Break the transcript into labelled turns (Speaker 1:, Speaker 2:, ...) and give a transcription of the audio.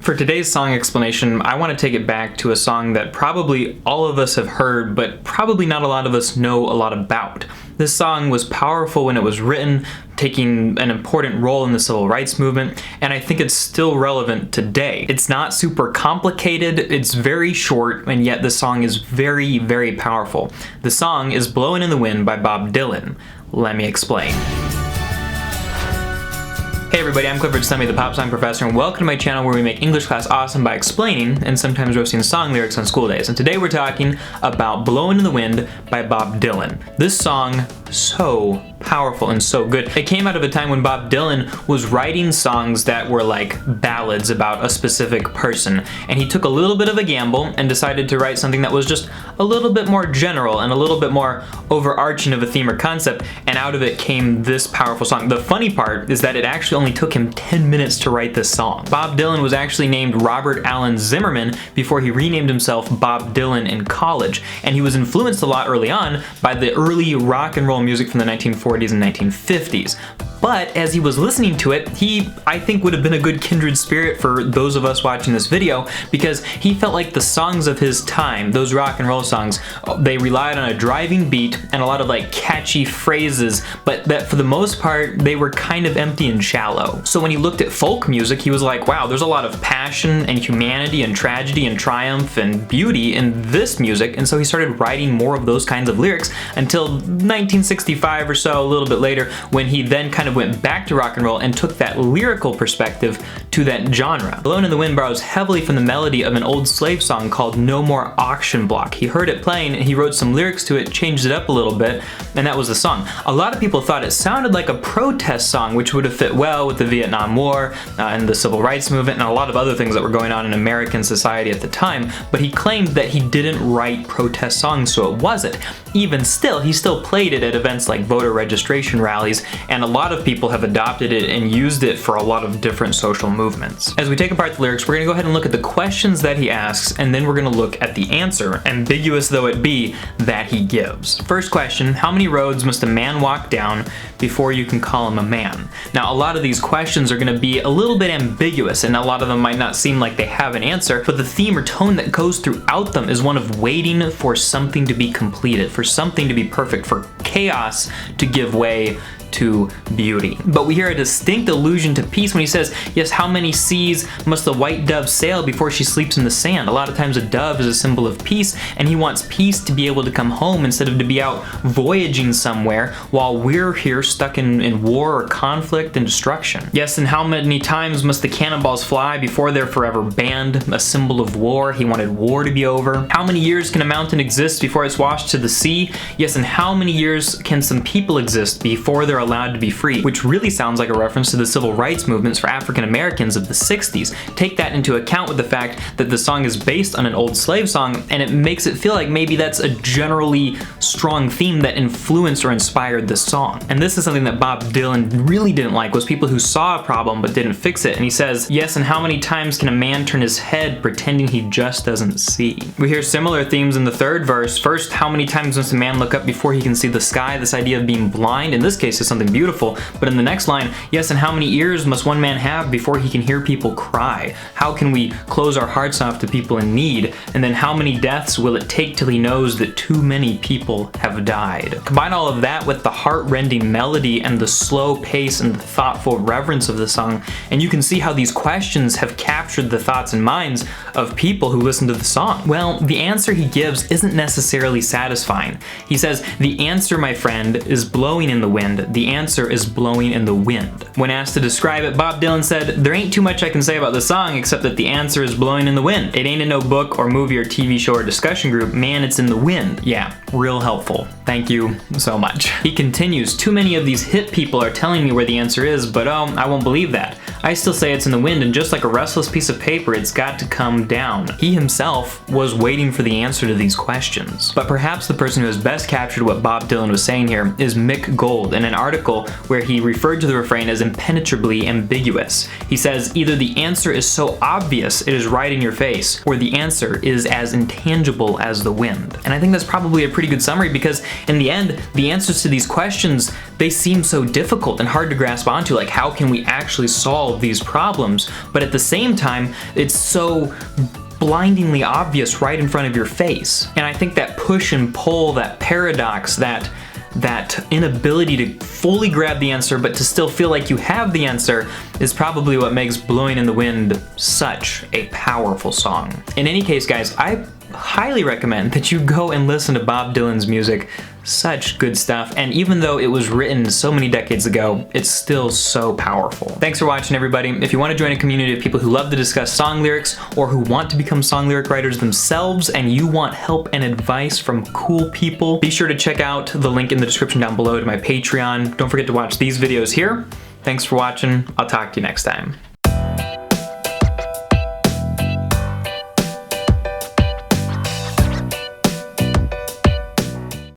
Speaker 1: For today's song explanation, I want to take it back to a song that probably all of us have heard, but probably not a lot of us know a lot about. This song was powerful when it was written, taking an important role in the civil rights movement, and I think it's still relevant today. It's not super complicated, it's very short, and yet the song is very, very powerful. The song is Blowin' in the Wind by Bob Dylan. Let me explain. Hey everybody, I'm Clifford Stummy, the pop song professor, and welcome to my channel where we make English class awesome by explaining and sometimes roasting song lyrics on school days. And today we're talking about Blowin' in the Wind by Bob Dylan. This song, so powerful and so good. It came out of a time when Bob Dylan was writing songs that were like ballads about a specific person, and he took a little bit of a gamble and decided to write something that was just a little bit more general and a little bit more overarching of a theme or concept, and out of it came this powerful song. The funny part is that it actually only took him 10 minutes to write this song. Bob Dylan was actually named Robert Allen Zimmerman before he renamed himself Bob Dylan in college, and he was influenced a lot early on by the early rock and roll music from the 1940s and 1950s. But as he was listening to it, he, I think, would have been a good kindred spirit for those of us watching this video, because he felt like the songs of his time, those rock and roll songs, they relied on a driving beat and a lot of like catchy phrases, but that for the most part, they were kind of empty and shallow. So when he looked at folk music, he was like, wow, there's a lot of passion and humanity and tragedy and triumph and beauty in this music, and so he started writing more of those kinds of lyrics until 1965 or so, a little bit later, when he then kind of went back to rock and roll and took that lyrical perspective to that genre. Blowin' in the Wind borrows heavily from the melody of an old slave song called No More Auction Block. He heard it playing and he wrote some lyrics to it, changed it up a little bit, and that was the song. A lot of people thought it sounded like a protest song, which would have fit well with the Vietnam War and the civil rights movement and a lot of other things that were going on in American society at the time, but he claimed that he didn't write protest songs, so it wasn't. Even still, he still played it at events like voter registration rallies, and a lot of people have adopted it and used it for a lot of different social movements. As we take apart the lyrics, we're going to go ahead and look at the questions that he asks, and then we're going to look at the answer, ambiguous though it be, that he gives. First question, how many roads must a man walk down before you can call him a man? Now, a lot of these questions are going to be a little bit ambiguous, and a lot of them might not seem like they have an answer, but the theme or tone that goes throughout them is one of waiting for something to be completed, for something to be perfect, for chaos to give way to beauty. But we hear a distinct allusion to peace when he says, yes, how many seas must the white dove sail before she sleeps in the sand? A lot of times a dove is a symbol of peace, and he wants peace to be able to come home instead of to be out voyaging somewhere while we're here stuck in war or conflict and destruction. Yes, and how many times must the cannonballs fly before they're forever banned? A symbol of war. He wanted war to be over. How many years can a mountain exist before it's washed to the sea? Yes, and how many years can some people exist before they're allowed to be free? Which really sounds like a reference to the civil rights movements for African Americans of the 60s. Take that into account with the fact that the song is based on an old slave song, and it makes it feel like maybe that's a generally strong theme that influenced or inspired this song. And this is something that Bob Dylan really didn't like, was people who saw a problem but didn't fix it. And he says, yes, and how many times can a man turn his head pretending he just doesn't see? We hear similar themes in the third verse. First, how many times must a man look up before he can see the sky? This idea of being blind, in this case, is something beautiful. But in the next line, yes, and how many ears must one man have before he can hear people cry? How can we close our hearts off to people in need? And then how many deaths will it take till he knows that too many people have died? Combine all of that with the heart-rending melody and the slow pace and the thoughtful reverence of the song, and you can see how these questions have captured the thoughts and minds of people who listen to the song. Well, the answer he gives isn't necessarily satisfying. He says, the answer, my friend, is blowing in the wind. The answer is blowing in the wind. When asked to describe it, Bob Dylan said, there ain't too much I can say about the song except that the answer is blowing in the wind. It ain't in no book or movie or TV show or discussion group. Man, it's in the wind. Yeah, real helpful. Thank you so much. He continues, too many of these hip people are telling me where the answer is, but oh, I won't believe that. I still say it's in the wind, and just like a restless piece of paper, it's got to come down. He himself was waiting for the answer to these questions. But perhaps the person who has best captured what Bob Dylan was saying here is Mick Gold in an article where he referred to the refrain as impenetrably ambiguous. He says, either the answer is so obvious it is right in your face, or the answer is as intangible as the wind. And I think that's probably a pretty pretty good summary because in the end, the answers to these questions, they seem so difficult and hard to grasp onto. Like, how can we actually solve these problems? But at the same time, it's so blindingly obvious right in front of your face. And I think that push and pull, that paradox, that inability to fully grab the answer but to still feel like you have the answer is probably what makes Blowin' in the Wind such a powerful song. In any case, guys, I highly recommend that you go and listen to Bob Dylan's music. Such good stuff, and even though it was written so many decades ago, it's still so powerful. Thanks for watching, everybody. If you want to join a community of people who love to discuss song lyrics or who want to become song lyric writers themselves and you want help and advice from cool people, be sure to check out the link in the description down below to my Patreon. Don't forget to watch these videos here. Thanks for watching. I'll talk to you next time.